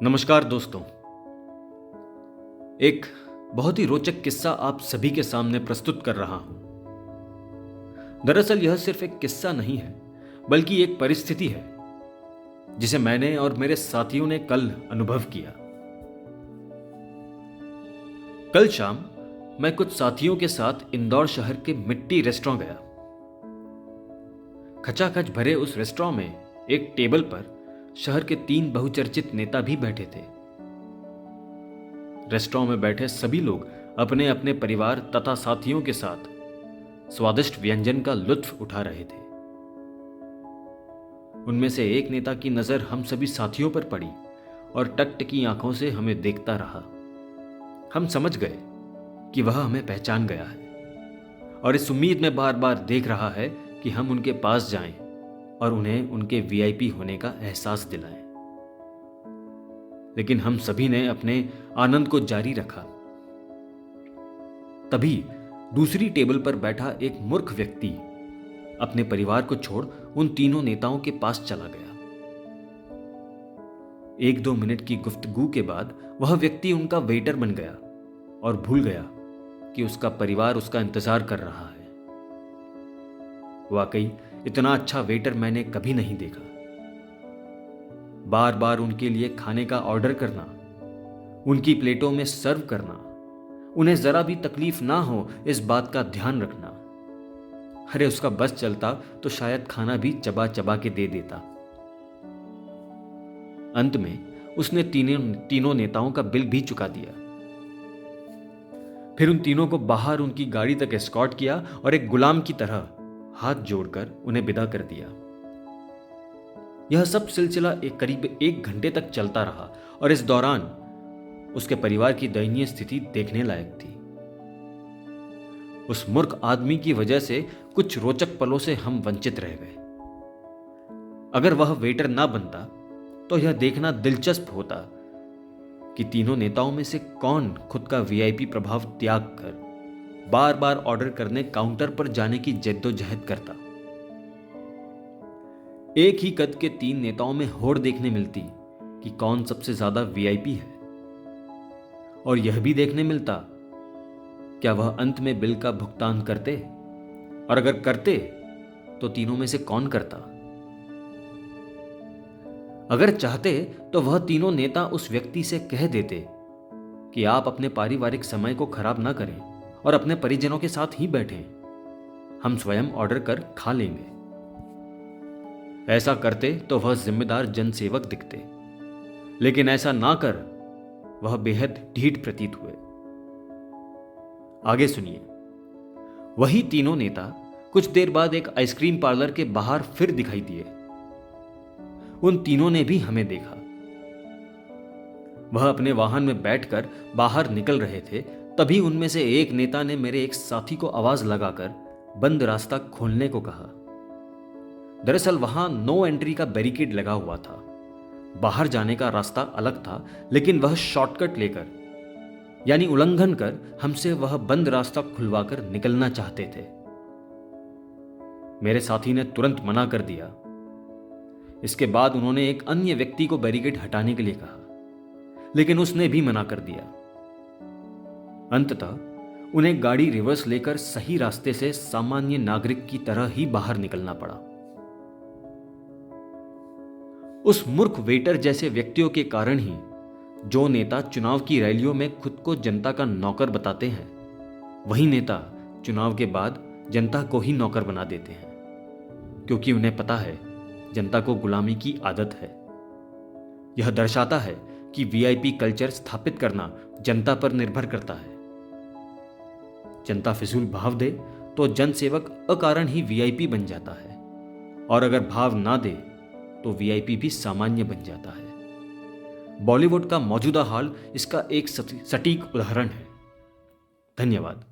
नमस्कार दोस्तों। एक बहुत ही रोचक किस्सा आप सभी के सामने प्रस्तुत कर रहा हूं। दरअसल यह सिर्फ एक किस्सा नहीं है, बल्कि एक परिस्थिति है जिसे मैंने और मेरे साथियों ने कल अनुभव किया। कल शाम मैं कुछ साथियों के साथ इंदौर शहर के मिट्टी रेस्टोरेंट गया। खचाखच भरे उस रेस्टोरेंट में एक टेबल पर शहर के 3 बहुचर्चित नेता भी बैठे थे। रेस्टोरेंट में बैठे सभी लोग अपने अपने परिवार तथा साथियों के साथ स्वादिष्ट व्यंजन का लुत्फ उठा रहे थे। उनमें से एक नेता की नजर हम सभी साथियों पर पड़ी और टकटकी आंखों से हमें देखता रहा। हम समझ गए कि वह हमें पहचान गया है और इस उम्मीद में बार बार देख रहा है कि हम उनके पास जाएं और उन्हें उनके वीआईपी होने का एहसास दिलाएं। लेकिन हम सभी ने अपने आनंद को जारी रखा। तभी दूसरी टेबल पर बैठा एक मूर्ख व्यक्ति अपने परिवार को छोड़ उन तीनों नेताओं के पास चला गया। 1-2 मिनट की गुफ्तगू के बाद वह व्यक्ति उनका वेटर बन गया और भूल गया कि उसका परिवार उसका इंतजार कर रहा है। वाकई इतना अच्छा वेटर मैंने कभी नहीं देखा। बार बार उनके लिए खाने का ऑर्डर करना, उनकी प्लेटों में सर्व करना, उन्हें जरा भी तकलीफ ना हो इस बात का ध्यान रखना। अरे उसका बस चलता तो शायद खाना भी चबा चबा के दे देता। अंत में उसने तीनों नेताओं का बिल भी चुका दिया। फिर उन तीनों को बाहर उनकी गाड़ी तक एस्कॉर्ट किया और एक गुलाम की तरह हाथ जोड़कर उन्हें विदा कर दिया। यह सब सिलसिला करीब 1 घंटे तक चलता रहा और इस दौरान उसके परिवार की दयनीय स्थिति देखने लायक थी। उस मूर्ख आदमी की वजह से कुछ रोचक पलों से हम वंचित रह गए। अगर वह वेटर ना बनता तो यह देखना दिलचस्प होता कि तीनों नेताओं में से कौन खुद का वीआईपी प्रभाव त्याग कर बार बार ऑर्डर करने काउंटर पर जाने की जद्दोजहद करता। एक ही कद के 3 नेताओं में होड़ देखने मिलती कि कौन सबसे ज्यादा वीआईपी है, और यह भी देखने मिलता क्या वह अंत में बिल का भुगतान करते, और अगर करते तो तीनों में से कौन करता। अगर चाहते तो वह तीनों नेता उस व्यक्ति से कह देते कि आप अपने पारिवारिक समय को खराब ना करें और अपने परिजनों के साथ ही बैठें, हम स्वयं ऑर्डर कर खा लेंगे। ऐसा करते तो वह जिम्मेदार जनसेवक दिखते, लेकिन ऐसा ना कर वह बेहद ढीठ प्रतीत हुए। आगे सुनिए। वही तीनों नेता कुछ देर बाद एक आइसक्रीम पार्लर के बाहर फिर दिखाई दिए। उन तीनों ने भी हमें देखा। वह अपने वाहन में बैठकर बाहर निकल रहे थे, तभी उनमें से एक नेता ने मेरे एक साथी को आवाज लगाकर बंद रास्ता खोलने को कहा। दरअसल वहां नो एंट्री का बैरिकेड लगा हुआ था। बाहर जाने का रास्ता अलग था, लेकिन वह शॉर्टकट लेकर यानी उल्लंघन कर हमसे वह बंद रास्ता खुलवाकर निकलना चाहते थे। मेरे साथी ने तुरंत मना कर दिया। इसके बाद उन्होंने एक अन्य व्यक्ति को बैरिकेड हटाने के लिए कहा, लेकिन उसने भी मना कर दिया। अंततः उन्हें गाड़ी रिवर्स लेकर सही रास्ते से सामान्य नागरिक की तरह ही बाहर निकलना पड़ा। उस मूर्ख वेटर जैसे व्यक्तियों के कारण ही जो नेता चुनाव की रैलियों में खुद को जनता का नौकर बताते हैं, वही नेता चुनाव के बाद जनता को ही नौकर बना देते हैं, क्योंकि उन्हें पता है जनता को गुलामी की आदत है। यह दर्शाता है कि वीआईपी कल्चर स्थापित करना जनता पर निर्भर करता है। जनता फिजूल भाव दे तो जनसेवक अकारण ही वीआईपी बन जाता है, और अगर भाव ना दे तो वीआईपी भी सामान्य बन जाता है। बॉलीवुड का मौजूदा हाल इसका एक सटीक उदाहरण है। धन्यवाद।